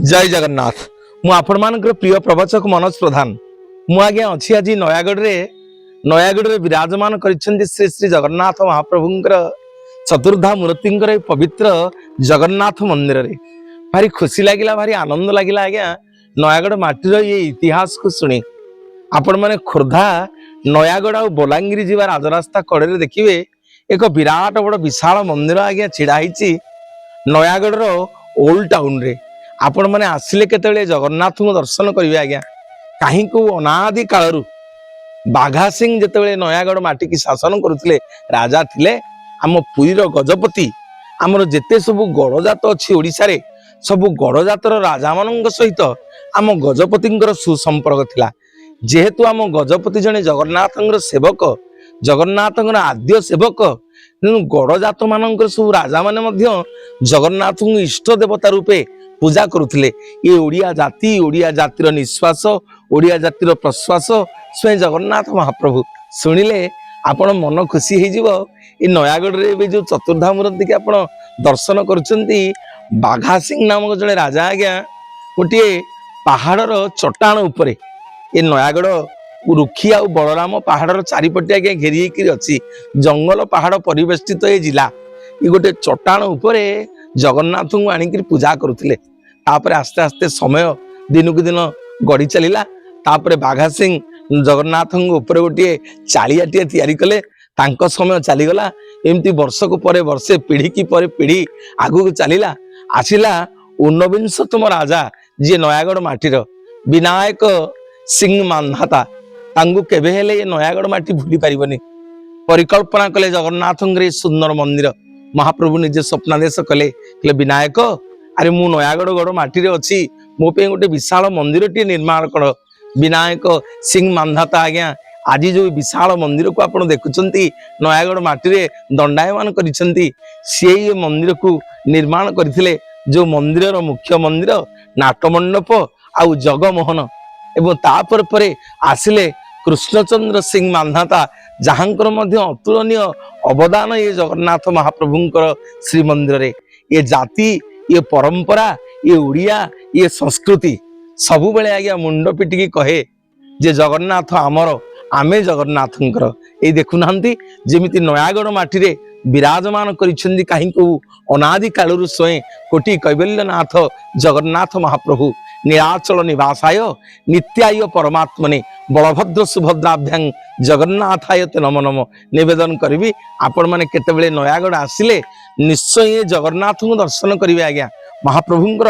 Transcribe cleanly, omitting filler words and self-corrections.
जय जगन्नाथ। मु आपण मानकर प्रिय प्रवचक मनोज प्रधान। मु आज्ञा अच्छी आज नयागढ़ विराजमान करिसेंती श्री श्री जगन्नाथ महाप्रभुंकर चतुर्धा मूर्तिंकर पवित्र जगन्नाथ मंदिर रे भारी खुशी लगिला, भारी आनंद लगिला। आज्ञा नयागढ़ माटीर ये इतिहास को शुणी आपण माने खोर्धा नयागढ़ आ बलांगीर जीवा राजरास्ता कड़े देखिए एक विराट बड़ विशाल मंदिर आज्ञा छिड़ा होती नयागढ़ ओल्ड टाउन रे। आपण माने आसिले केतेबेले जगन्नाथ को दर्शन करिवे आज्ञा। कहीं को अनादि कालरू बाघा सिंह जेतेबेले नयागढ़ माटी की शासन करुथिले राजा थिले। आम पुरीर गजपति आमर जेते सबु गड़जात अछि ओडिसा रे सबु गड़जातर राजा मानक सहित आम गजपतिंकर सुसंपर्क थिला। जेहेतु आम गजपति जने जगन्नाथंकर सेवक, जगन्नाथंकर आद्य सेवक, गड़जात मानकर सब राजा माने मध्य जगन्नाथ को इष्ट देवता रूपे पूजा करुथिले। ये ओडिया जाति, ओडिया जातिर निश्वास, ओडिया जातिर प्रश्वास स्वयं जगन्नाथ महाप्रभु शुणिले आपण मन खुशी हो जिवो। ये नयागढ़ रे जो चतुर्धा मूर्ति के आपण दर्शन करुचंती बाघा सिंह नामक जड़े राजा आज्ञा गोटे पहाड़र चट्टाण उपरे ये नयागढ़ रुखी आ बलराम पहाड़र चारिपटे आज्ञा घेरी अच्छी जंगल पहाड़ परिवेष्टित ये जिला। ये गोटे चट्टाण उपरे जगन्नाथ को आनिक पूजा करुथिले। तापरे आस्ते आस्ते समय दिन को दिन गड़ी चलिला। तापरे बाघा सिंह जगन्नाथ ऊपर गोटे चालियाटे तैयारी कले। तांको समय चलीगला। एमती वर्षक परे वर्षे पीढ़ी की परे पीढ़ी आगु चलिला। आसिला 19तम राजा जी नयागढ़ माटीर विनायक सिंह मानधाता। तांगु केबे हेले ये नयागढ़ माटी भूली पारिबनी। परिकल्पना कले जगन्नाथ सुंदर मंदिर। महाप्रभु निजे स्वप्नादेश कले विनायक अरे मु नयागढ़ गढ़ माटी अच्छी मो पे गोटे विशाल मंदिर टी निर्माण कर। विनायक सिंह मानधाता आज्ञा आज जो विशाल मंदिर को आप देखुंती नयागढ़ माटी रे दंडायमान करिसेंती से मंदिर को निर्माण करथिले। जो मंदिर मुख्य मंदिर नाटमंडप आउ जगमोहन एवं तापर परे आसिले कृष्णचंद्र सिंह मानधाता जहाँकर मध्य अतुलनीय अवदान ये जगन्नाथ महाप्रभुंकर श्री मंदिर रे। ये जाति, ये परंपरा, ये उड़िया, ये संस्कृति सबु बेले आज्ञा मुंड पिटिकी कहे जे जगन्नाथ आमर, आमे जगन्नाथंकर। ये देखुना जेमिति नयागढ़ माटी रे विराजमान करिसेंती कहीं को अनादि कालरू स्वयं कोटि कैवल्यनाथ जगन्नाथ महाप्रभु नीलाचल निवासाय नित्याय परमात्मने बलभद्र सुभद्राभ्यां जगन्नाथाय ते नमो नमो निवेदन करी। आपण माने केतेबेले नयागढ़ आसिले निश्चय जगन्नाथ को दर्शन करिवे आज्ञा। महाप्रभुंकर